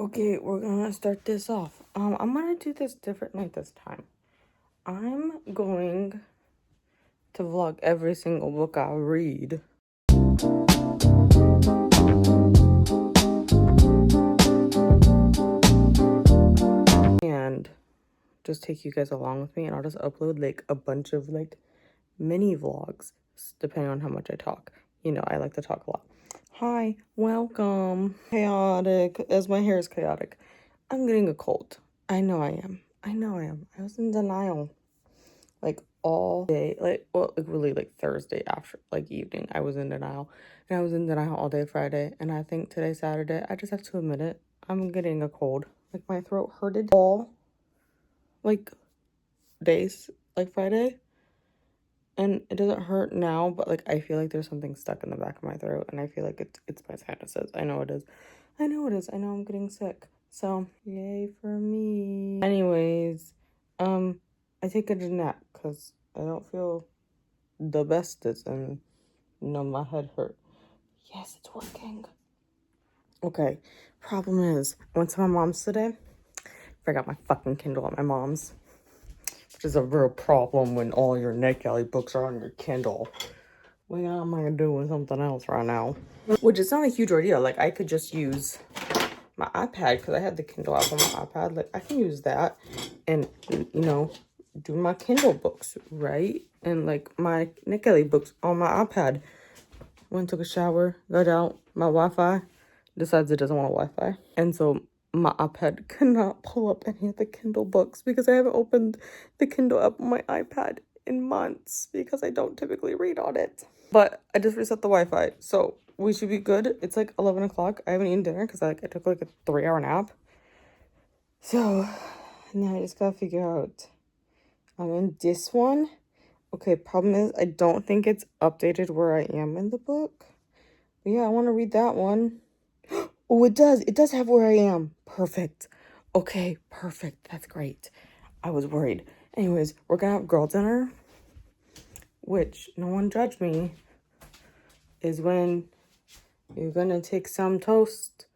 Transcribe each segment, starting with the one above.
Okay, we're gonna start this off. I'm gonna do this differently this time. I'm going to vlog every single book I read. And just take you guys along with me, and I'll just upload like a bunch of like mini vlogs, depending on how much I talk. You know, I like to talk a lot. Hi, welcome. Chaotic, as my hair is chaotic. I'm getting a cold. I know I am. I was in denial. Like all day, like really like Thursday after like evening, I was in denial. And I was in denial all day Friday. And I think today, Saturday, I just have to admit it. I'm getting a cold. Like my throat hurted all like days, like Friday. And it doesn't hurt now, but like I feel like there's something stuck in the back of my throat, and I feel like it's my sinuses. I know it is. I know I'm getting sick. So yay for me. Anyways, I take a nap because I don't feel the bestest, and my head hurt. Yes, it's working. Okay, problem is, I went to my mom's today. Forgot my fucking Kindle at my mom's, which is a real problem when all your NetGalley books are on your Kindle. What am I gonna do with something else right now? Which is not a huge ordeal. Like, I could just use my iPad because I had the Kindle app on my iPad. Like, I can use that and, you know, do my Kindle books, right? And, like, my NetGalley books on my iPad. Went, took a shower, got out, my Wi-Fi decides it doesn't want Wi-Fi. And so my iPad cannot pull up any of the Kindle books because I haven't opened the Kindle app on my iPad in months because I don't typically read on it. But I just reset the Wi-Fi, so we should be good. It's like 11 o'clock. I haven't eaten dinner because I took like a 3-hour nap. So now I just gotta figure out. I'm in this one. Okay, problem is I don't think it's updated where I am in the book. But yeah, I want to read that one. Oh, it does. It does have where I am. Perfect. Okay, perfect. That's great. I was worried. Anyways, we're gonna have girl dinner, which, no one judge me, is when you're gonna take some toast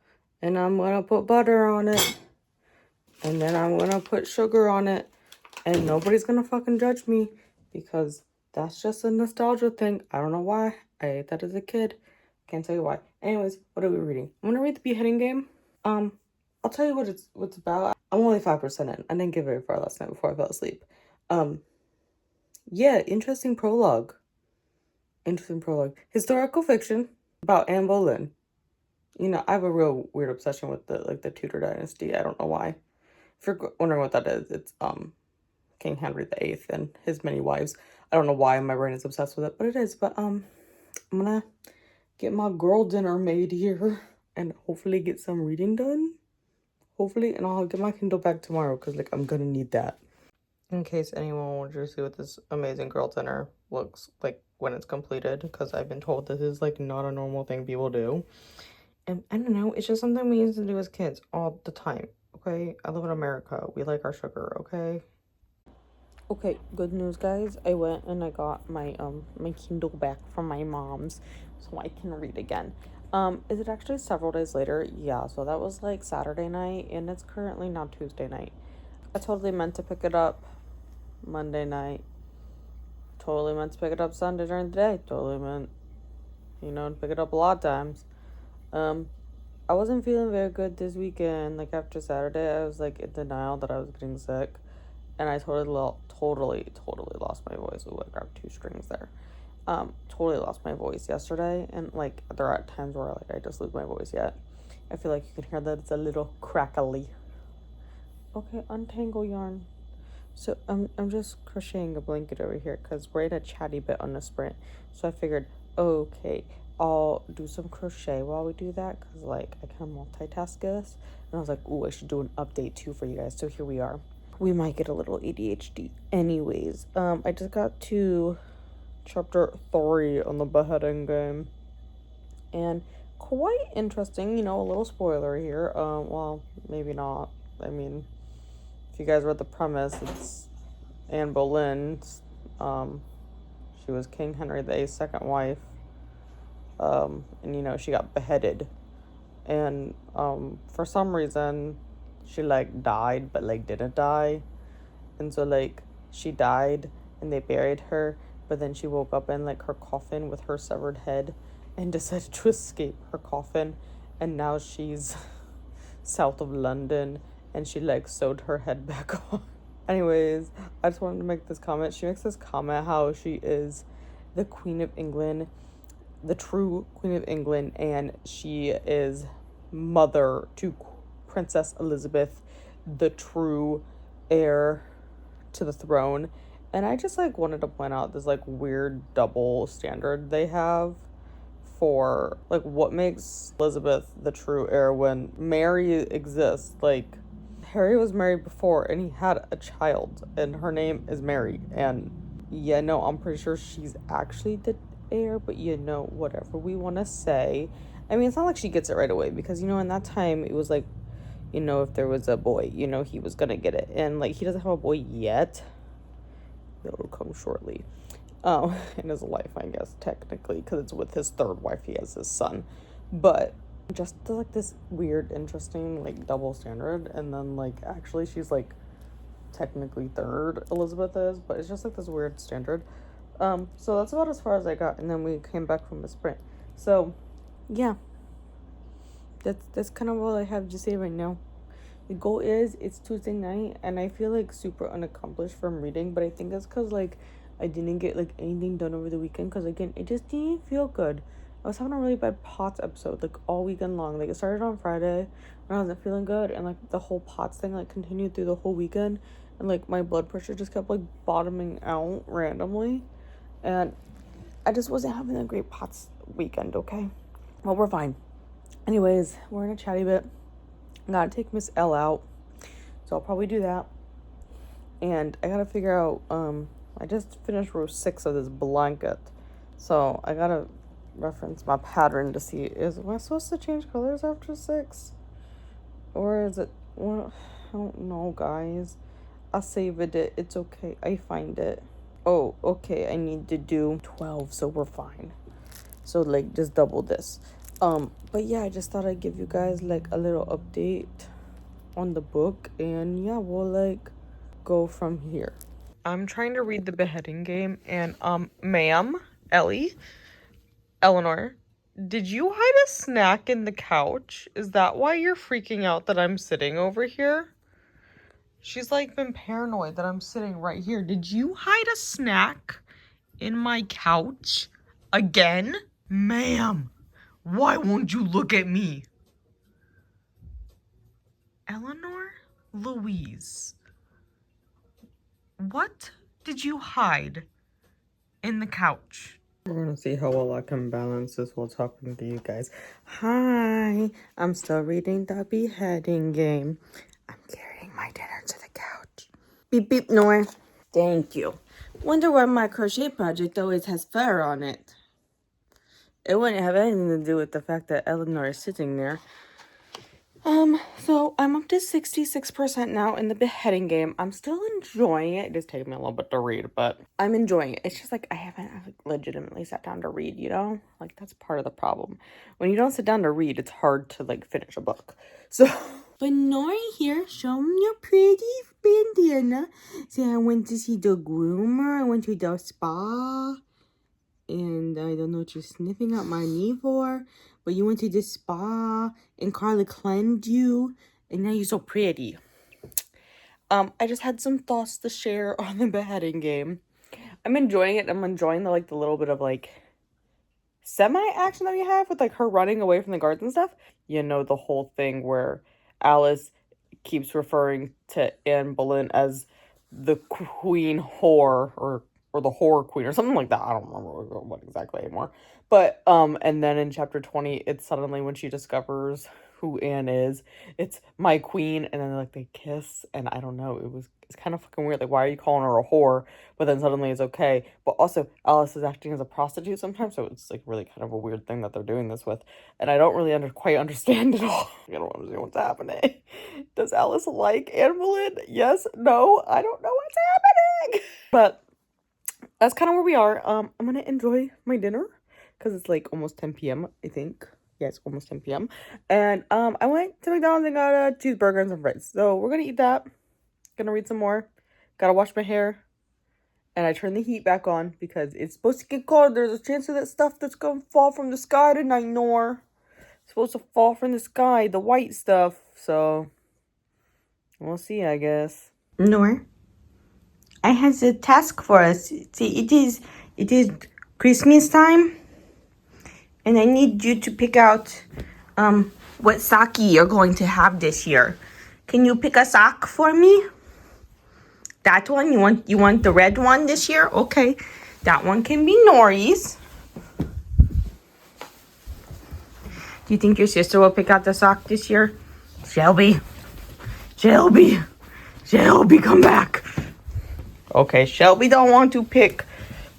and I'm gonna put butter on it. And then I'm gonna put sugar on it. And nobody's gonna fucking judge me because that's just a nostalgia thing. I don't know why. I ate that as a kid. Can't tell you why. Anyways, what are we reading? I'm gonna read the Beheading game. I'll tell you what it's about. I'm only 5% in. I didn't get very far last night before I fell asleep. Yeah, interesting prologue. Historical fiction about Anne Boleyn. You know, I have a real weird obsession with the Tudor dynasty. I don't know why. If you're wondering what that is, it's King Henry VIII and his many wives. I don't know why my brain is obsessed with it, but it is. But I'm gonna get my girl dinner made here and hopefully get some reading done. Hopefully, and I'll get my Kindle back tomorrow because like I'm gonna need that. In case anyone wants to see what this amazing girl dinner looks like when it's completed, because I've been told this is like not a normal thing people do. And I don't know, it's just something we used to do as kids all the time. Okay, I live in America. We like our sugar. Okay, good news, guys. I went and I got my my Kindle back from my mom's so I can read again. Is it actually several days later? Yeah, so that was like Saturday night and it's currently now Tuesday night. I totally meant to pick it up Monday night. Totally meant to pick it up Sunday during the day. Totally meant, to pick it up a lot of times. I wasn't feeling very good this weekend. Like after Saturday, I was like in denial that I was getting sick. And I totally lost my voice. Ooh, I grabbed 2 strings there. Totally lost my voice yesterday, and like there are times where like I just lose my voice yet. I feel like you can hear that it's a little crackly. Okay, untangle yarn. So I'm just crocheting a blanket over here because we're in a chatty bit on the sprint. So I figured, okay, I'll do some crochet while we do that because like I can multitask this. And I was like, ooh, I should do an update too for you guys. So here we are. We might get a little ADHD. Anyways, I just got to chapter 3 on the Beheading game. And quite interesting, a little spoiler here. Well, maybe not. I mean, if you guys read the premise, it's Anne Boleyn. She was King Henry VIII's second wife. And, she got beheaded and for some reason she like died but like didn't die, and so like she died and they buried her, but then she woke up in like her coffin with her severed head and decided to escape her coffin, and now she's south of London and she like sewed her head back on. Anyways, I just wanted to make this comment. She makes this comment how she is the Queen of England, the true Queen of England, and she is mother to Princess Elizabeth, the true heir to the throne. And I just like wanted to point out this like weird double standard they have for like what makes Elizabeth the true heir when Mary exists. Like, Harry was married before and he had a child and her name is Mary, and yeah, no, I'm pretty sure she's actually the heir, but whatever we want to say. I mean, it's not like she gets it right away, because in that time it was like, if there was a boy, he was gonna get it, and like he doesn't have a boy yet. It'll come shortly in his life, I guess, technically, because it's with his third wife. He has his son, but just like this weird, interesting like double standard. And then like actually she's like technically third, Elizabeth is, but it's just like this weird standard. So that's about as far as I got, and then we came back from the sprint. So yeah, that's kind of all I have to say right now. The goal is, it's Tuesday night and I feel like super unaccomplished from reading, but I think that's because like I didn't get like anything done over the weekend, because again, it just didn't feel good. I was having a really bad POTS episode like all weekend long. Like it started on Friday when I wasn't feeling good, and like the whole POTS thing like continued through the whole weekend, and like my blood pressure just kept like bottoming out randomly, and I just wasn't having a great POTS weekend. Okay, well, we're fine. Anyways, we're in a chatty bit. I gotta take Miss L out, so I'll probably do that. And I gotta figure out, I just finished row 6 of this blanket, so I gotta reference my pattern to see, am I supposed to change colors after 6? Or is it, well, I don't know, guys. I saved it, it's okay, I find it. Oh, okay, I need to do 12, so we're fine. So like just double this. But yeah, I just thought I'd give you guys like a little update on the book, and yeah, we'll like go from here. I'm trying to read The Beheading Game, and ma'am, Eleanor, did you hide a snack in the couch? Is that why you're freaking out that I'm sitting over here? She's like been paranoid that I'm sitting right here. Did you hide a snack in my couch again? Ma'am, why won't you look at me? Eleanor Louise, what did you hide in the couch? We're gonna see how well I can balance this while talking to you guys. Hi, I'm still reading The Beheading Game. I'm carrying my dinner to the couch. Beep beep, Nora. Thank you. Wonder why my crochet project always has fur on it. It wouldn't have anything to do with the fact that Eleanor is sitting there. So I'm up to 66% now in The Beheading Game. I'm still enjoying it. It just takes me a little bit to read, but I'm enjoying it. It's just like I haven't legitimately sat down to read, Like that's part of the problem. When you don't sit down to read, it's hard to like finish a book. So, but Nori here, show me your pretty bandana. Say I went to see the groomer. I went to the spa. And I don't know what you're sniffing at my knee for, but you went to the spa and Carla cleansed you, and now you're so pretty. I just had some thoughts to share on The Beheading Game. I'm enjoying it. I'm enjoying the little bit of semi-action that we have with her running away from the guards and stuff. The whole thing where Alice keeps referring to Anne Boleyn as the queen whore, or the whore queen, or something like that. I don't remember what exactly anymore. But, and then in chapter 20, it's suddenly when she discovers who Anne is, it's my queen, and then, they kiss, and I don't know, it's kind of fucking weird, why are you calling her a whore? But then suddenly it's okay. But also, Alice is acting as a prostitute sometimes, so it's, really kind of a weird thing that they're doing this with, and I don't really quite understand it all. I don't understand what's happening. Does Alice like Anne Boleyn? Yes? No? I don't know what's happening! But that's kind of where we are. I'm gonna enjoy my dinner, because it's, almost 10 p.m., I think. Yeah, it's almost 10 p.m. And I went to McDonald's and got a cheeseburger and some fries. So we're gonna eat that. Gonna read some more. Gotta wash my hair. And I turned the heat back on because it's supposed to get cold. There's a chance of that stuff that's gonna fall from the sky tonight, Nor. It's supposed to fall from the sky, the white stuff. So we'll see, I guess. Nor, I have a task for us. See, it is Christmas time, and I need you to pick out what sake you're going to have this year. Can you pick a sock for me? That one? You want the red one this year? Okay. That one can be Nori's. Do you think your sister will pick out the sock this year? Shelby, come back. Okay, Shelby don't want to pick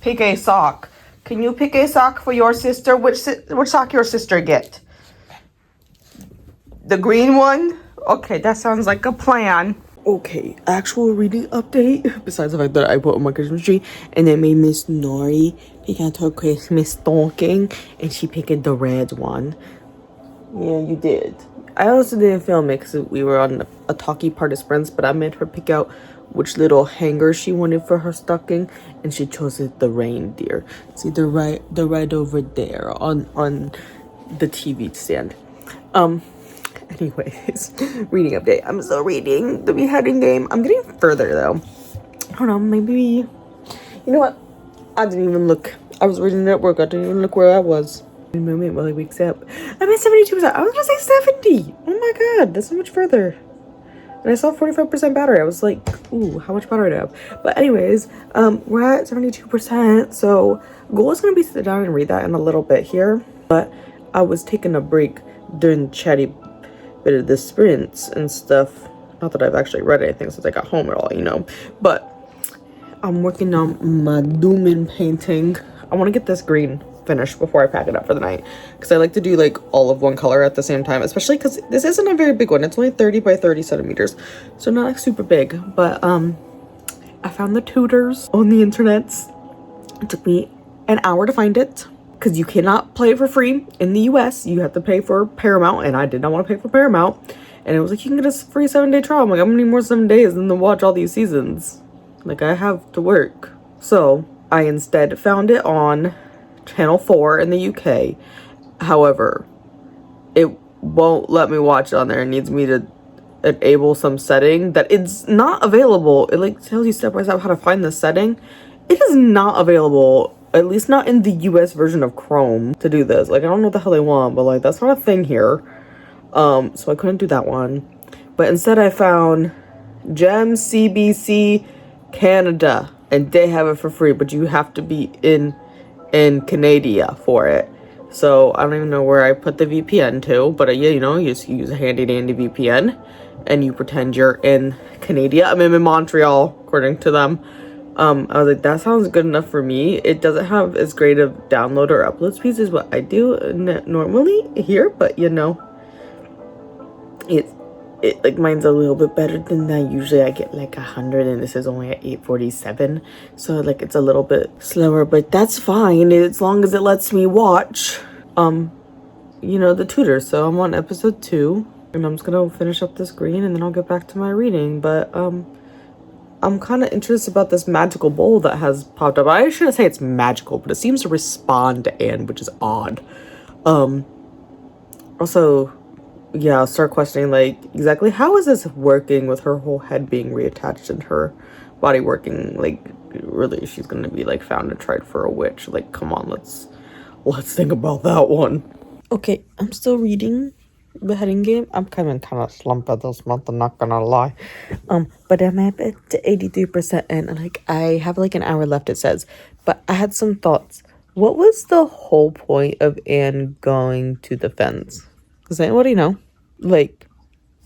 a sock. Can you pick a sock for your sister? Which sock your sister get? The green one? Okay, that sounds like a plan. Okay, actual reading update. Besides the fact that I put on my Christmas tree and then made Miss Nori pick out her Christmas stocking, and she picked the red one. Yeah, you did. I also didn't film it because we were on a talkie participants, but I made her pick out which little hanger she wanted for her stocking, and she chose the reindeer. See the right over there on the TV stand. Anyways, reading update. I'm still reading the Beheading game. I'm getting further though. I don't know, maybe, you know what? I didn't even look. I was reading it at work. I didn't even look where I was. In a moment while he wakes up. I'm at 72%. I was gonna say 70. Oh my god, that's so much further. And I saw 45% battery. I was like, ooh, how much battery do I have? But anyways, we're at 72%. So goal is gonna be to sit down and read that in a little bit here. But I was taking a break during the chatty bit of the sprints and stuff. Not that I've actually read anything since I got home at all, you know. But I'm working on my Lehmann painting. I want to get this green finished before I pack it up for the night, because I like to do like all of one color at the same time, especially because this isn't a very big one. It's only 30 by 30 centimeters, so not like super big. But I found the tutors on the internet. It took me an hour to find it, because you cannot play it for free in the US. You have to pay for Paramount, and I did not want to pay for Paramount. And it was like, you can get a free 7-day trial. I'm like, I'm gonna need more 7 days than to watch all these seasons. Like, I have to work. So I instead found it on Channel 4 in the UK. However, it won't let me watch it on there. It needs me to enable some setting that it's not available. It like tells you step by step how to find the setting. It is not available, at least not in the US version of Chrome, to do this. Like, I don't know what the hell they want, but like, that's not a thing here. So I couldn't do that one. But instead I found Gem CBC Canada, and they have it for free, but you have to be in Canada for it. So I don't even know where I put the VPN to, but yeah, you know, you just use a handy dandy VPN and you pretend you're in Canada. I'm in Montreal, according to them. I was like, that sounds good enough for me. It doesn't have as great of download or upload speeds as what I do normally here, but you know, it like, mine's a little bit better than that. Usually I get like 100, and this is only at 847, so like it's a little bit slower, but that's fine as long as it lets me watch you know, the tutor. So I'm on episode 2, and I'm just gonna finish up this green, and then I'll get back to my reading. But I'm kind of interested about this magical bowl that has popped up. I shouldn't say it's magical, but it seems to respond to Anne, which is odd. Also, yeah, I'll start questioning, like, exactly how is this working with her whole head being reattached and her body working? Like, really, she's gonna be, like, found and tried for a witch. Like, come on, let's think about that one. Okay, I'm still reading Beheading game. I'm kind of slumped this month, I'm not gonna lie. But I'm at 83% in, and, like, I have, like, an hour left, it says. But I had some thoughts. What was the whole point of Anne going to the fens? Does anybody know? Like,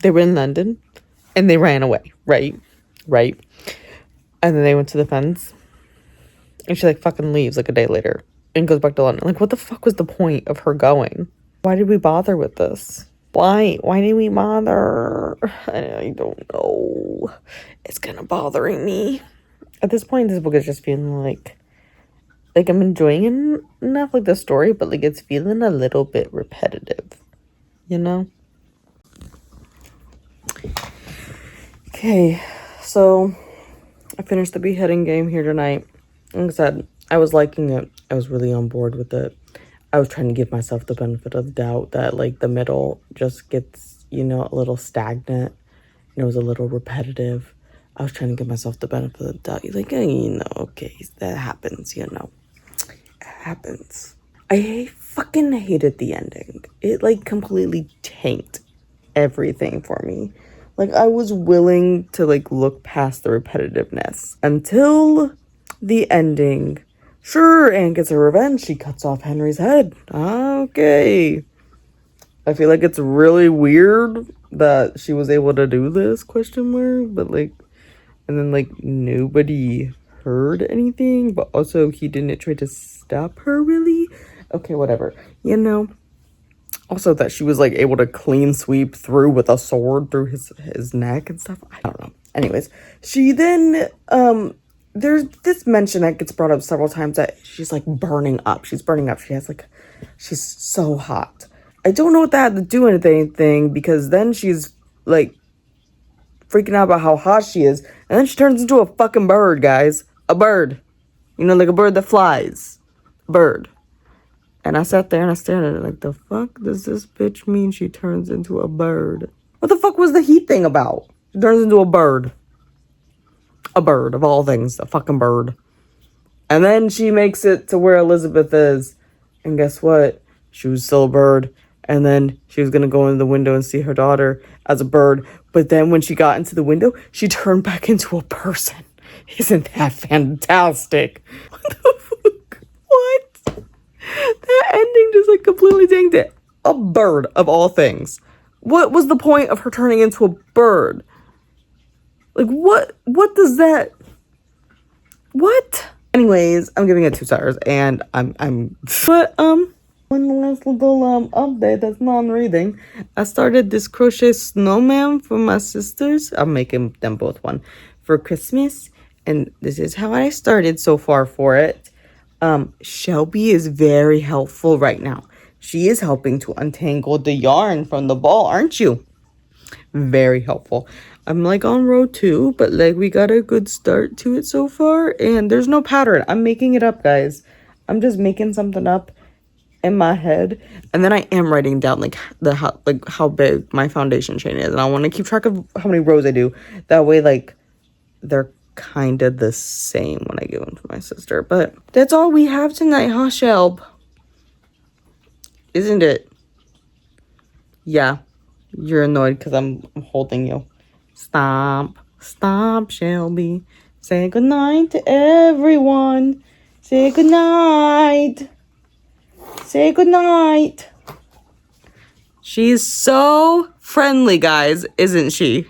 they were in London and they ran away, right? And then they went to the fens, and she, like, fucking leaves like a day later and goes back to London. Like, what the fuck was the point of her going? Why did we bother with this? Why did we bother? I don't know. It's kind of bothering me. At this point, this book is just feeling like like, I'm enjoying enough, like, the story, but, like, it's feeling a little bit repetitive, you know? Okay, so I finished the Beheading game here tonight. Like I said, I was liking it. I was really on board with it. I was trying to give myself the benefit of the doubt that, like, the middle just gets, you know, a little stagnant. And it was a little repetitive. I was trying to give myself the benefit of the doubt. You're like, you know, okay, that happens, you know. It happens. I fucking hated the ending. It, like, completely tanked everything for me. Like, I was willing to, like, look past the repetitiveness until the ending. Sure, Anne gets her revenge. She cuts off Henry's head. Okay. I feel like it's really weird that she was able to do this, question mark, but, like, and then, like, nobody heard anything, but also he didn't try to stop her, really? Okay, whatever. You know? Also that she was, like, able to clean sweep through with a sword through his neck and stuff. I don't know. Anyways, she then, there's this mention that gets brought up several times that she's, like, burning up. She's burning up. She has, like, she's so hot. I don't know what that had to do with anything, because then she's, like, freaking out about how hot she is, and then she turns into a fucking bird, guys. A bird. You know, like a bird that flies. Bird. And I sat there and I stared at it like, the fuck does this bitch mean she turns into a bird? What the fuck was the heat thing about? She turns into a bird. A bird, of all things. A fucking bird. And then she makes it to where Elizabeth is. And guess what? She was still a bird. And then she was going to go into the window and see her daughter as a bird. But then when she got into the window, she turned back into a person. Isn't that fantastic? What the fuck? What? That ending just, like, completely tanked it. A bird, of all things. What was the point of her turning into a bird? Like, what does that... What? Anyways, I'm giving it 2 stars, and I'm... But, one last little, update that's non-reading. I started this crochet snowman for my sisters. I'm making them both one for Christmas, and this is how I started so far for it. Shelby is very helpful right now. She is helping to untangle the yarn from the ball, aren't you? Very helpful. I'm, like, on row 2, but, like, we got a good start to it so far, and there's no pattern. I'm making it up, guys. I'm just making something up in my head, and then I am writing down, like, how big my foundation chain is, and I want to keep track of how many rows I do. That way, like, they're kind of the same when I give them to my sister. But that's all we have tonight, huh, Shelb? Isn't it? Yeah, you're annoyed because I'm holding you. Stop, Shelby. Say goodnight to everyone. Say goodnight. Say goodnight. She's so friendly, guys, isn't she?